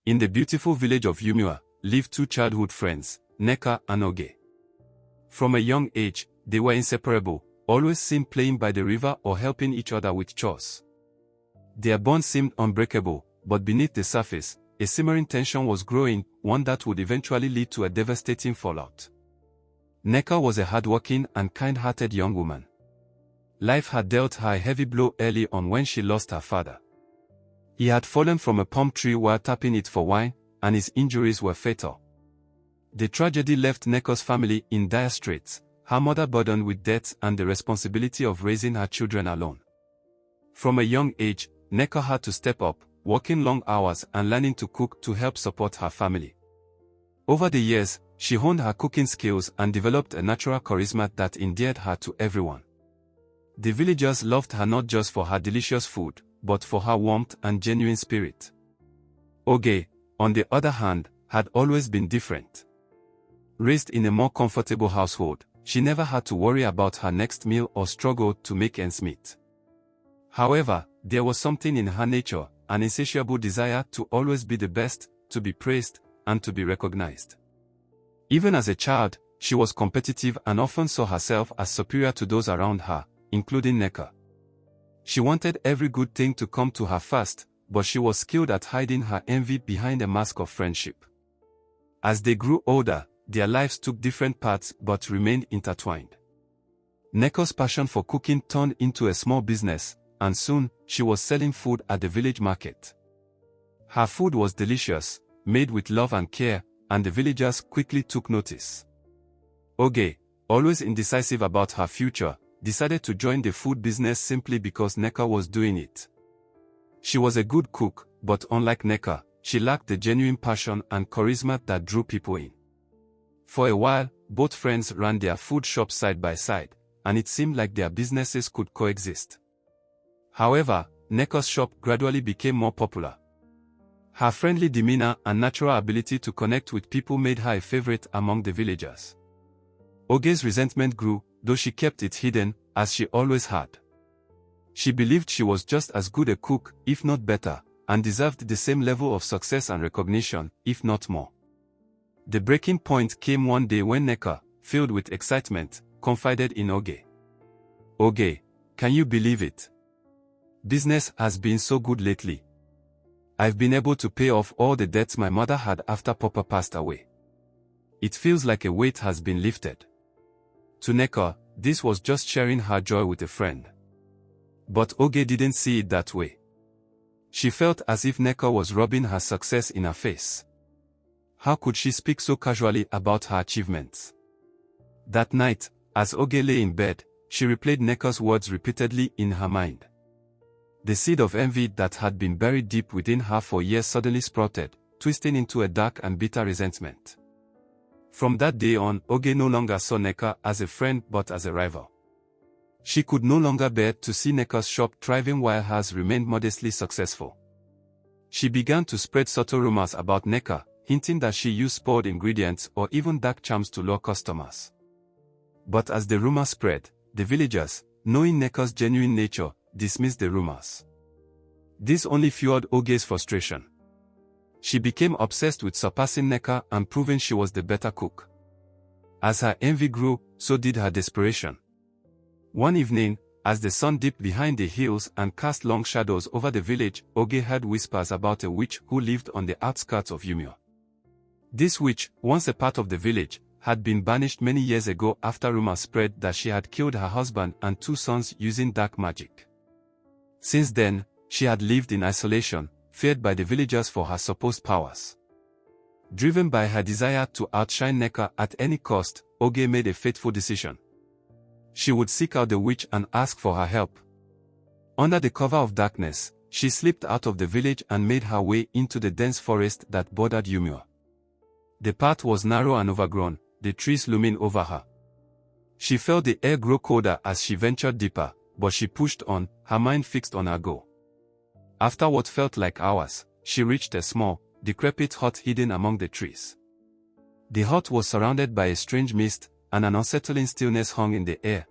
In the beautiful village of Yumua, lived two childhood friends, Neka and Oge. From a young age, they were inseparable, always seen playing by the river or helping each other with chores. Their bond seemed unbreakable, but beneath the surface, a simmering tension was growing, one that would eventually lead to a devastating fallout. Neka was a hardworking and kind-hearted young woman. Life had dealt her a heavy blow early on when she lost her father. He had fallen from a palm tree while tapping it for wine, and his injuries were fatal. The tragedy left Neka's family in dire straits, her mother burdened with debts and the responsibility of raising her children alone. From a young age, Neka had to step up, working long hours and learning to cook to help support her family. Over the years, she honed her cooking skills and developed a natural charisma that endeared her to everyone. The villagers loved her not just for her delicious food, but for her warmth and genuine spirit. Oge, on the other hand, had always been different. Raised in a more comfortable household, she never had to worry about her next meal or struggle to make ends meet. However, there was something in her nature, an insatiable desire to always be the best, to be praised, and to be recognized. Even as a child, she was competitive and often saw herself as superior to those around her, including Neka. She wanted every good thing to come to her first, but she was skilled at hiding her envy behind a mask of friendship. As they grew older, their lives took different paths but remained intertwined. Neka's passion for cooking turned into a small business, and soon, she was selling food at the village market. Her food was delicious, made with love and care, and the villagers quickly took notice. Oge, always indecisive about her future, decided to join the food business simply because Neka was doing it. She was a good cook, but unlike Neka, she lacked the genuine passion and charisma that drew people in. For a while, both friends ran their food shops side by side, and it seemed like their businesses could coexist. However, Neka's shop gradually became more popular. Her friendly demeanor and natural ability to connect with people made her a favorite among the villagers. Oge's resentment grew, though she kept it hidden, as she always had. She believed she was just as good a cook, if not better, and deserved the same level of success and recognition, if not more. The breaking point came one day when Neka, filled with excitement, confided in Oge. "Oge, can you believe it? Business has been so good lately. I've been able to pay off all the debts my mother had after Papa passed away. It feels like a weight has been lifted." To Neka, this was just sharing her joy with a friend. But Oge didn't see it that way. She felt as if Neka was rubbing her success in her face. How could she speak so casually about her achievements? That night, as Oge lay in bed, she replayed Neka's words repeatedly in her mind. The seed of envy that had been buried deep within her for years suddenly sprouted, twisting into a dark and bitter resentment. From that day on, Oge no longer saw Neka as a friend but as a rival. She could no longer bear to see Neka's shop thriving while hers remained modestly successful. She began to spread subtle rumors about Neka, hinting that she used spoiled ingredients or even dark charms to lure customers. But as the rumor spread, the villagers, knowing Neka's genuine nature, dismissed the rumors. This only fueled Oge's frustration. She became obsessed with surpassing Neka and proving she was the better cook. As her envy grew, so did her desperation. One evening, as the sun dipped behind the hills and cast long shadows over the village, Oge heard whispers about a witch who lived on the outskirts of Yumio. This witch, once a part of the village, had been banished many years ago after rumors spread that she had killed her husband and 2 sons using dark magic. Since then, she had lived in isolation, feared by the villagers for her supposed powers. Driven by her desire to outshine Neka at any cost, Oge made a fateful decision. She would seek out the witch and ask for her help. Under the cover of darkness, she slipped out of the village and made her way into the dense forest that bordered Yumio. The path was narrow and overgrown, the trees looming over her. She felt the air grow colder as she ventured deeper, but she pushed on, her mind fixed on her goal. After what felt like hours, she reached a small, decrepit hut hidden among the trees. The hut was surrounded by a strange mist, and an unsettling stillness hung in the air.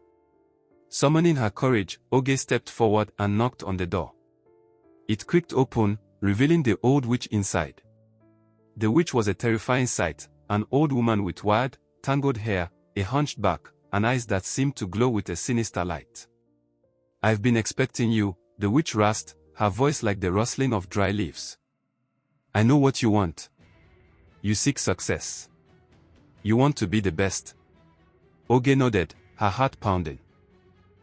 Summoning her courage, Oge stepped forward and knocked on the door. It creaked open, revealing the old witch inside. The witch was a terrifying sight, an old woman with wild, tangled hair, a hunched back, and eyes that seemed to glow with a sinister light. "I've been expecting you," the witch rasped, her voice like the rustling of dry leaves. "I know what you want. You seek success. You want to be the best." Oge nodded, her heart pounding.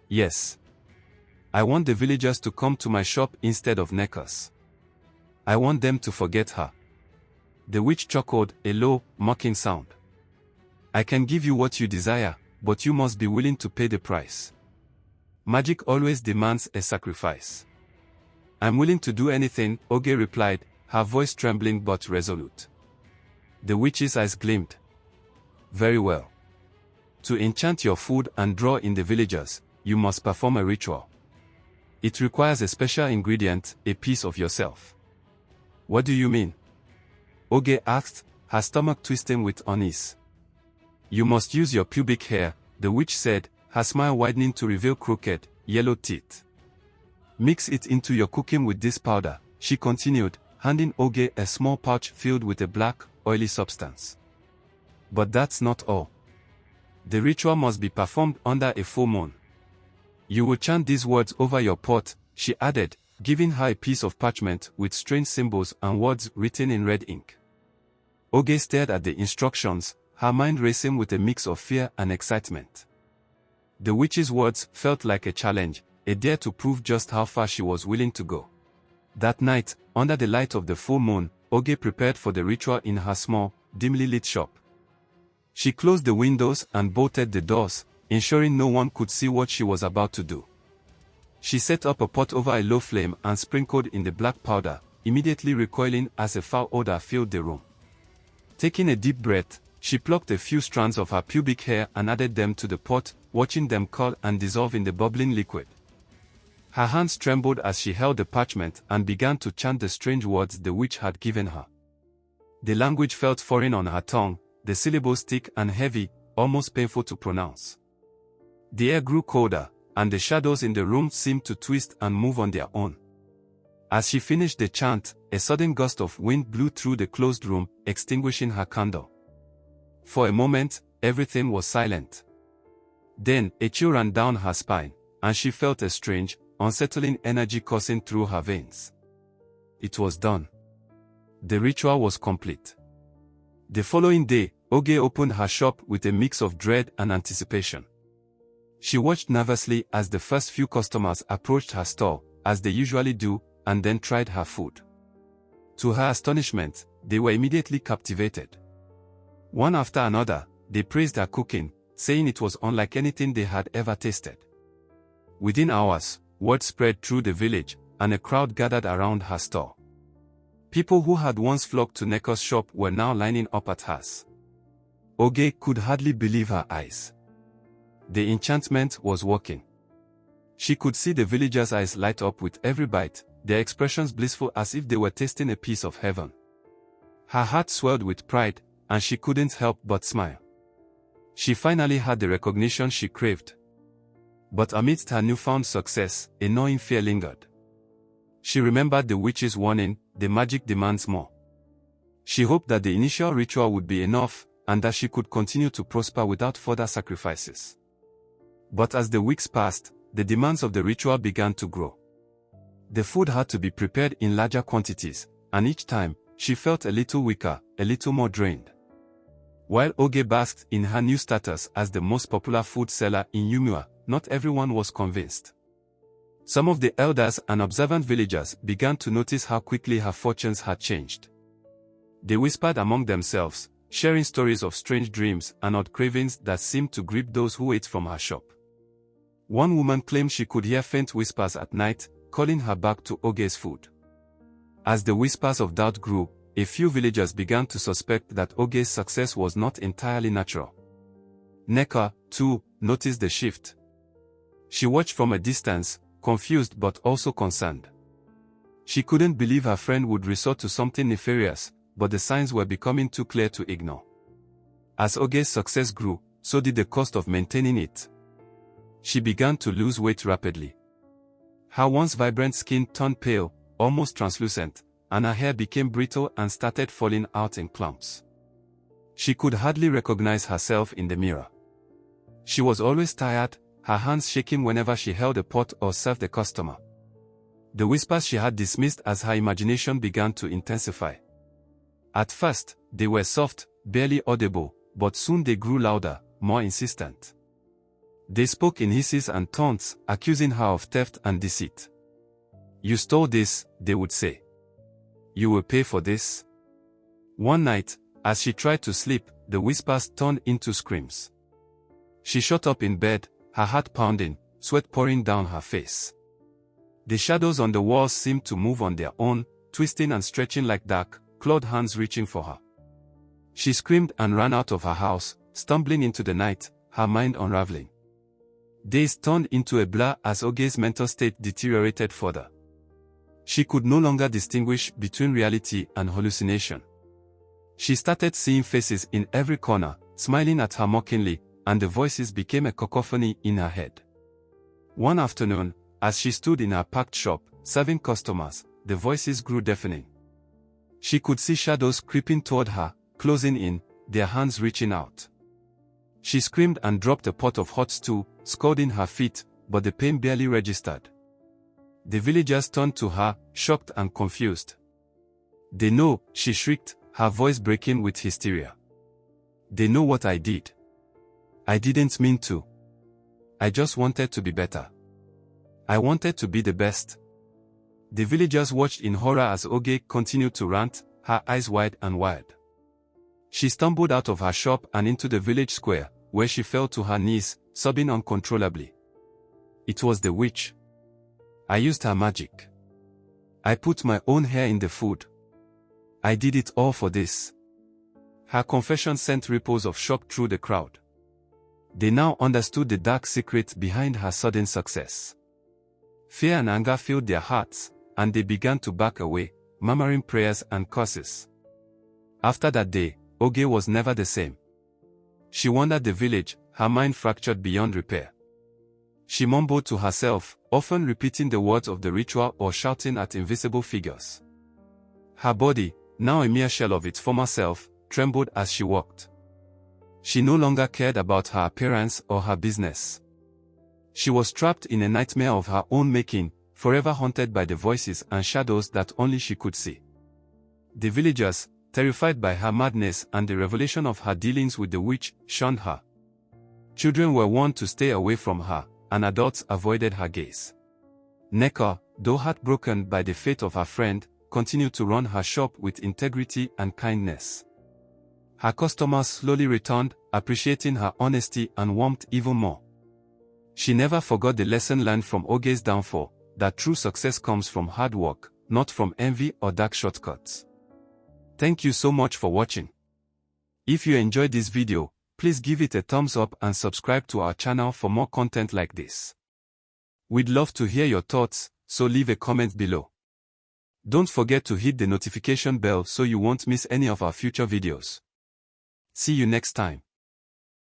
"Yes. I want the villagers to come to my shop instead of Neka's. I want them to forget her." The witch chuckled, a low, mocking sound. "I can give you what you desire, but you must be willing to pay the price. Magic always demands a sacrifice." "I'm willing to do anything," Oge replied, her voice trembling but resolute. The witch's eyes gleamed. "Very well. To enchant your food and draw in the villagers, you must perform a ritual. It requires a special ingredient, a piece of yourself." "What do you mean?" Oge asked, her stomach twisting with unease. "You must use your pubic hair," the witch said, her smile widening to reveal crooked, yellow teeth. "Mix it into your cooking with this powder," she continued, handing Oge a small pouch filled with a black, oily substance. "But that's not all. The ritual must be performed under a full moon. You will chant these words over your pot," she added, giving her a piece of parchment with strange symbols and words written in red ink. Oge stared at the instructions, her mind racing with a mix of fear and excitement. The witch's words felt like a challenge, a dare to prove just how far she was willing to go. That night, under the light of the full moon, Oge prepared for the ritual in her small, dimly lit shop. She closed the windows and bolted the doors, ensuring no one could see what she was about to do. She set up a pot over a low flame and sprinkled in the black powder, immediately recoiling as a foul odor filled the room. Taking a deep breath, she plucked a few strands of her pubic hair and added them to the pot, watching them curl and dissolve in the bubbling liquid. Her hands trembled as she held the parchment and began to chant the strange words the witch had given her. The language felt foreign on her tongue, the syllables thick and heavy, almost painful to pronounce. The air grew colder, and the shadows in the room seemed to twist and move on their own. As she finished the chant, a sudden gust of wind blew through the closed room, extinguishing her candle. For a moment, everything was silent. Then, a chill ran down her spine, and she felt a strange, unsettling energy coursing through her veins. It was done. The ritual was complete. The following day, Oge opened her shop with a mix of dread and anticipation. She watched nervously as the first few customers approached her store, as they usually do, and then tried her food. To her astonishment, they were immediately captivated. One after another, they praised her cooking, saying it was unlike anything they had ever tasted. Within hours, word spread through the village, and a crowd gathered around her store. People who had once flocked to Neko's shop were now lining up at hers. Oge could hardly believe her eyes. The enchantment was working. She could see the villagers' eyes light up with every bite, their expressions blissful as if they were tasting a piece of heaven. Her heart swelled with pride, and she couldn't help but smile. She finally had the recognition she craved. But amidst her newfound success, a gnawing fear lingered. She remembered the witch's warning, the magic demands more. She hoped that the initial ritual would be enough, and that she could continue to prosper without further sacrifices. But as the weeks passed, the demands of the ritual began to grow. The food had to be prepared in larger quantities, and each time, she felt a little weaker, a little more drained. While Oge basked in her new status as the most popular food seller in Yumua, not everyone was convinced. Some of the elders and observant villagers began to notice how quickly her fortunes had changed. They whispered among themselves, sharing stories of strange dreams and odd cravings that seemed to grip those who ate from her shop. One woman claimed she could hear faint whispers at night, calling her back to Oge's food. As the whispers of doubt grew, a few villagers began to suspect that Oge's success was not entirely natural. Neka, too, noticed the shift. She watched from a distance, confused but also concerned. She couldn't believe her friend would resort to something nefarious, but the signs were becoming too clear to ignore. As Oge's success grew, so did the cost of maintaining it. She began to lose weight rapidly. Her once vibrant skin turned pale, almost translucent, and her hair became brittle and started falling out in clumps. She could hardly recognize herself in the mirror. She was always tired, her hands shaking whenever she held a pot or served a customer. The whispers she had dismissed as her imagination began to intensify. At first, they were soft, barely audible, but soon they grew louder, more insistent. They spoke in hisses and taunts, accusing her of theft and deceit. "You stole this," they would say. "You will pay for this." One night, as she tried to sleep, the whispers turned into screams. She shot up in bed, her heart pounding, sweat pouring down her face. The shadows on the walls seemed to move on their own, twisting and stretching like dark, clawed hands reaching for her. She screamed and ran out of her house, stumbling into the night, her mind unraveling. Days turned into a blur as Oge's mental state deteriorated further. She could no longer distinguish between reality and hallucination. She started seeing faces in every corner, smiling at her mockingly, and the voices became a cacophony in her head. One afternoon, as she stood in her packed shop, serving customers, the voices grew deafening. She could see shadows creeping toward her, closing in, their hands reaching out. She screamed and dropped a pot of hot stew, scalding her feet, but the pain barely registered. The villagers turned to her, shocked and confused. "They know," she shrieked, her voice breaking with hysteria. "They know what I did. I didn't mean to. I just wanted to be better. I wanted to be the best." The villagers watched in horror as Oge continued to rant, her eyes wide and wide. She stumbled out of her shop and into the village square, where she fell to her knees, sobbing uncontrollably. "It was the witch. I used her magic. I put my own hair in the food. I did it all for this." Her confession sent ripples of shock through the crowd. They now understood the dark secret behind her sudden success. Fear and anger filled their hearts, and they began to back away, murmuring prayers and curses. After that day, Oge was never the same. She wandered the village, her mind fractured beyond repair. She mumbled to herself, often repeating the words of the ritual or shouting at invisible figures. Her body, now a mere shell of its former self, trembled as she walked. She no longer cared about her appearance or her business. She was trapped in a nightmare of her own making, forever haunted by the voices and shadows that only she could see. The villagers, terrified by her madness and the revelation of her dealings with the witch, shunned her. Children were warned to stay away from her, and adults avoided her gaze. Neka, though heartbroken by the fate of her friend, continued to run her shop with integrity and kindness. Her customers slowly returned, appreciating her honesty and warmth even more. She never forgot the lesson learned from Oge's downfall, that true success comes from hard work, not from envy or dark shortcuts. Thank you so much for watching. If you enjoyed this video, please give it a thumbs up and subscribe to our channel for more content like this. We'd love to hear your thoughts, so leave a comment below. Don't forget to hit the notification bell so you won't miss any of our future videos. See you next time.